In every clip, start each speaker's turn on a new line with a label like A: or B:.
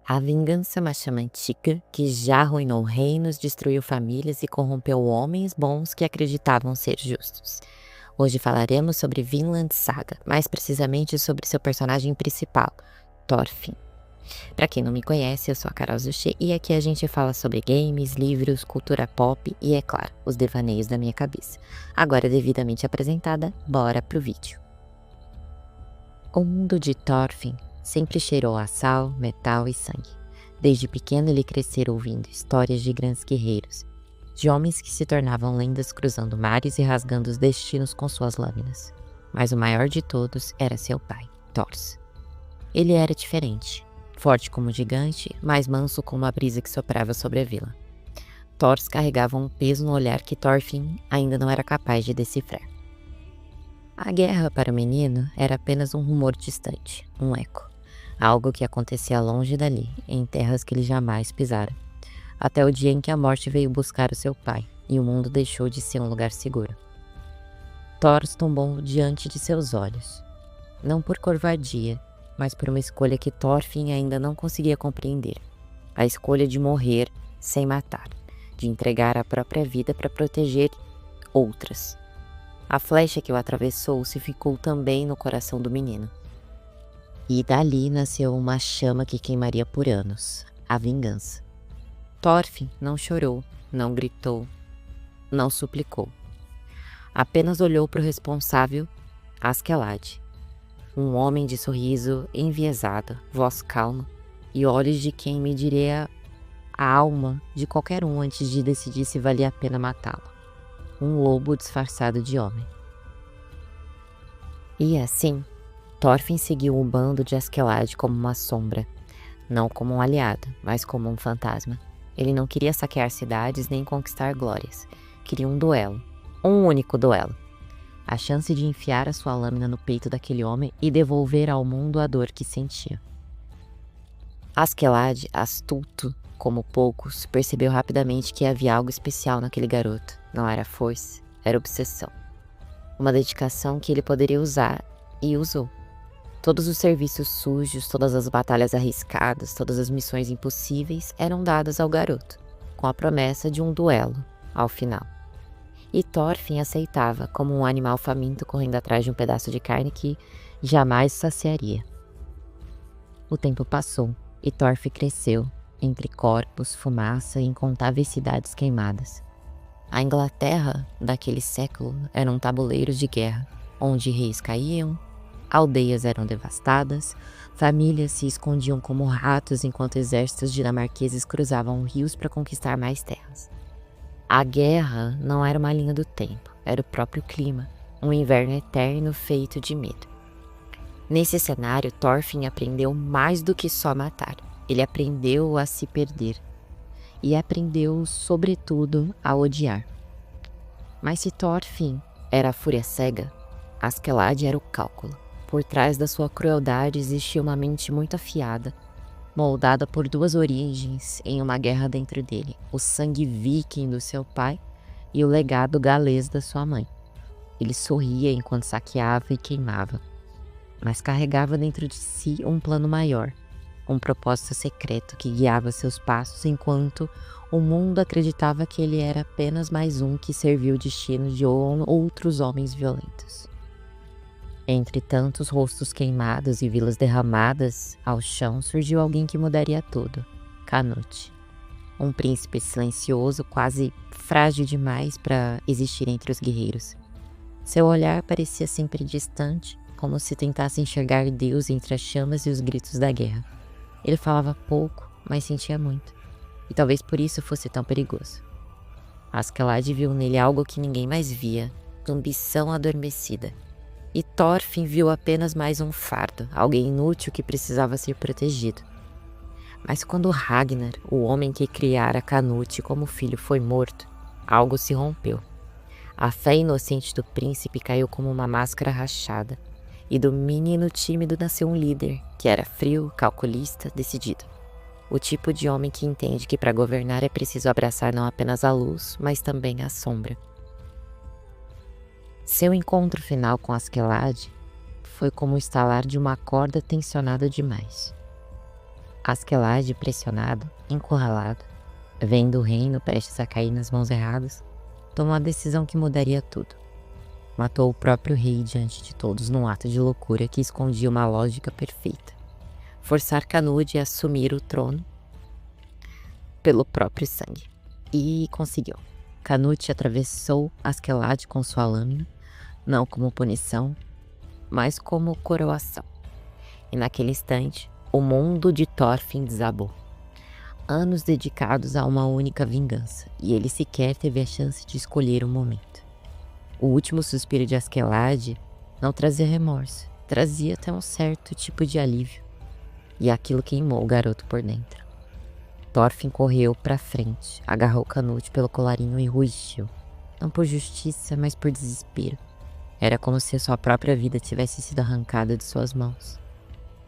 A: A vingança é uma chama antiga que já arruinou reinos, destruiu famílias e corrompeu homens bons que acreditavam ser justos. Hoje falaremos sobre Vinland Saga, mais precisamente sobre seu personagem principal, Thorfinn. Para quem não me conhece, eu sou a Carol Zuchet e aqui a gente fala sobre games, livros, cultura pop e, é claro, os devaneios da minha cabeça. Agora devidamente apresentada, bora pro vídeo. O mundo de Thorfinn sempre cheirou a sal, metal e sangue. Desde pequeno ele crescera ouvindo histórias de grandes guerreiros, de homens que se tornavam lendas cruzando mares e rasgando os destinos com suas lâminas. Mas o maior de todos era seu pai, Thors. Ele era diferente, forte como um gigante, mas manso como a brisa que soprava sobre a vila. Thors carregava um peso no olhar que Thorfinn ainda não era capaz de decifrar. A guerra para o menino era apenas um rumor distante, um eco. Algo que acontecia longe dali, em terras que ele jamais pisara. Até o dia em que a morte veio buscar o seu pai, e o mundo deixou de ser um lugar seguro. Thors tombou diante de seus olhos. Não por covardia, mas por uma escolha que Thorfinn ainda não conseguia compreender. A escolha de morrer sem matar, de entregar a própria vida para proteger outras. A flecha que o atravessou se ficou também no coração do menino. E dali nasceu uma chama que queimaria por anos, a vingança. Thorfinn não chorou, não gritou, não suplicou. Apenas olhou para o responsável, Askeladd. Um homem de sorriso enviesado, voz calma e olhos de quem mediria a alma de qualquer um antes de decidir se valia a pena matá-lo. Um lobo disfarçado de homem. E assim, Thorfinn seguiu o bando de Askeladd como uma sombra, não como um aliado, mas como um fantasma. Ele não queria saquear cidades nem conquistar glórias. Queria um duelo, um único duelo. A chance de enfiar a sua lâmina no peito daquele homem e devolver ao mundo a dor que sentia. Askeladd, astuto como poucos, percebeu rapidamente que havia algo especial naquele garoto. Não era força, era obsessão. Uma dedicação que ele poderia usar, e usou. Todos os serviços sujos, todas as batalhas arriscadas, todas as missões impossíveis eram dadas ao garoto, com a promessa de um duelo, ao final. E Thorfinn aceitava como um animal faminto correndo atrás de um pedaço de carne que jamais saciaria. O tempo passou e Thorfinn cresceu, entre corpos, fumaça e incontáveis cidades queimadas. A Inglaterra daquele século eram tabuleiros de guerra, onde reis caíam, aldeias eram devastadas, famílias se escondiam como ratos enquanto exércitos dinamarqueses cruzavam rios para conquistar mais terras. A guerra não era uma linha do tempo, era o próprio clima, um inverno eterno feito de medo. Nesse cenário, Thorfinn aprendeu mais do que só matar. Ele aprendeu a se perder. E aprendeu, sobretudo, a odiar. Mas se Thorfinn era a fúria cega, Askeladd era o cálculo. Por trás da sua crueldade existia uma mente muito afiada, moldada por duas origens em uma guerra dentro dele, o sangue viking do seu pai e o legado galês da sua mãe. Ele sorria enquanto saqueava e queimava, mas carregava dentro de si um plano maior, um propósito secreto que guiava seus passos enquanto o mundo acreditava que ele era apenas mais um que serviu o destino de outros homens violentos. Entre tantos rostos queimados e vilas derramadas ao chão, surgiu alguém que mudaria tudo, Canute. Um príncipe silencioso, quase frágil demais para existir entre os guerreiros. Seu olhar parecia sempre distante, como se tentasse enxergar Deus entre as chamas e os gritos da guerra. Ele falava pouco, mas sentia muito, e talvez por isso fosse tão perigoso. Askeladd viu nele algo que ninguém mais via, ambição adormecida. E Thorfinn viu apenas mais um fardo, alguém inútil que precisava ser protegido. Mas quando Ragnar, o homem que criara Canute como filho, foi morto, algo se rompeu. A fé inocente do príncipe caiu como uma máscara rachada, e do menino tímido nasceu um líder, que era frio, calculista, decidido. O tipo de homem que entende que para governar é preciso abraçar não apenas a luz, mas também a sombra. Seu encontro final com Askeladd foi como o estalar de uma corda tensionada demais. Askeladd, pressionado, encurralado, vendo o reino prestes a cair nas mãos erradas, tomou a decisão que mudaria tudo. Matou o próprio rei diante de todos num ato de loucura que escondia uma lógica perfeita. Forçar Canute a assumir o trono pelo próprio sangue. E conseguiu. Canute atravessou Askeladd com sua lâmina, não como punição, mas como coroação. E naquele instante, o mundo de Thorfinn desabou. Anos dedicados a uma única vingança, e ele sequer teve a chance de escolher o momento. O último suspiro de Askeladd não trazia remorso, trazia até um certo tipo de alívio. E aquilo queimou o garoto por dentro. Thorfinn correu para frente, agarrou Canute pelo colarinho e rugiu. Não por justiça, mas por desespero. Era como se a sua própria vida tivesse sido arrancada de suas mãos.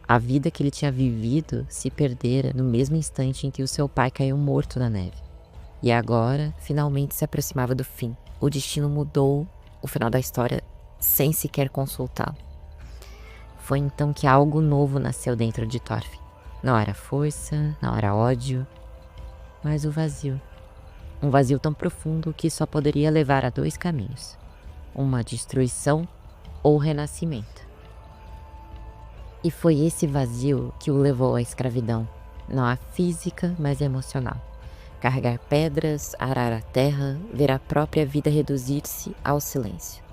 A: A vida que ele tinha vivido se perdera no mesmo instante em que o seu pai caiu morto na neve. E agora, finalmente se aproximava do fim. O destino mudou o final da história sem sequer consultá-lo. Foi então que algo novo nasceu dentro de Thorfinn. Não era força, não era ódio, mas o vazio. Um vazio tão profundo que só poderia levar a dois caminhos: uma destruição ou renascimento. E foi esse vazio que o levou à escravidão, não a física, mas emocional. Carregar pedras, arar a terra, ver a própria vida reduzir-se ao silêncio.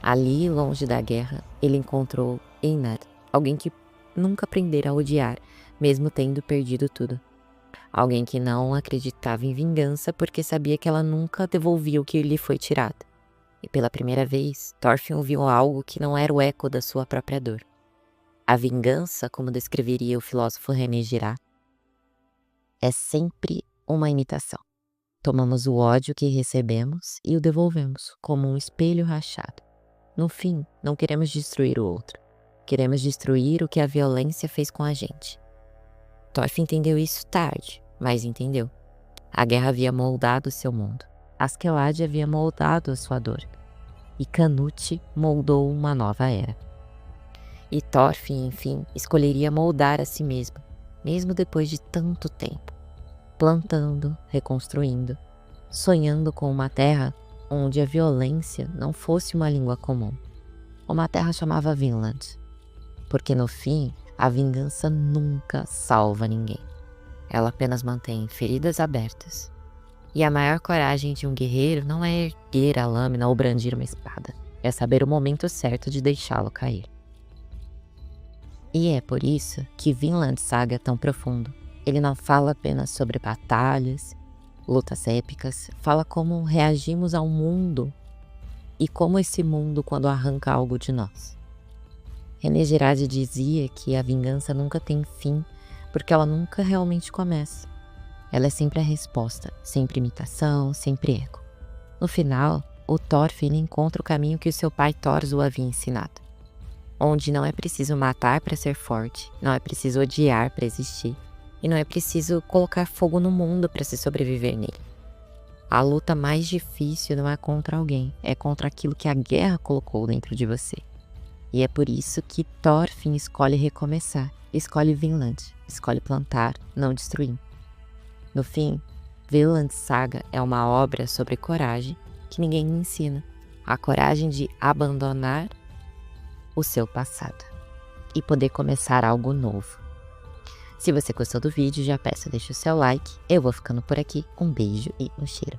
A: Ali, longe da guerra, ele encontrou Einar, alguém que nunca aprendera a odiar, mesmo tendo perdido tudo. Alguém que não acreditava em vingança porque sabia que ela nunca devolvia o que lhe foi tirado. E pela primeira vez, Thorfinn ouviu algo que não era o eco da sua própria dor. A vingança, como descreveria o filósofo René Girard, é sempre uma imitação. Tomamos o ódio que recebemos e o devolvemos, como um espelho rachado. No fim, não queremos destruir o outro. Queremos destruir o que a violência fez com a gente. Thorfinn entendeu isso tarde, mas entendeu. A guerra havia moldado seu mundo. Askeladd havia moldado a sua dor. E Canute moldou uma nova era. E Thorfinn, enfim, escolheria moldar a si mesmo, mesmo depois de tanto tempo. Plantando, reconstruindo, sonhando com uma terra onde a violência não fosse uma língua comum. Uma terra chamada Vinland. Porque no fim, a vingança nunca salva ninguém. Ela apenas mantém feridas abertas. E a maior coragem de um guerreiro não é erguer a lâmina ou brandir uma espada. É saber o momento certo de deixá-lo cair. E é por isso que Vinland Saga é tão profundo. Ele não fala apenas sobre batalhas, lutas épicas, fala como reagimos ao mundo e como esse mundo quando arranca algo de nós. René Girard dizia que a vingança nunca tem fim, porque ela nunca realmente começa. Ela é sempre a resposta, sempre imitação, sempre eco. No final, o Thorfinn encontra o caminho que o seu pai Thor o havia ensinado. Onde não é preciso matar para ser forte, não é preciso odiar para existir, e não é preciso colocar fogo no mundo para se sobreviver nele. A luta mais difícil não é contra alguém, é contra aquilo que a guerra colocou dentro de você. E é por isso que Thorfinn escolhe recomeçar, escolhe Vinland, escolhe plantar, não destruir. No fim, Vinland Saga é uma obra sobre coragem que ninguém ensina. A coragem de abandonar o seu passado e poder começar algo novo. Se você gostou do vídeo, já peço, deixa o seu like. Eu vou ficando por aqui. Um beijo e um cheiro.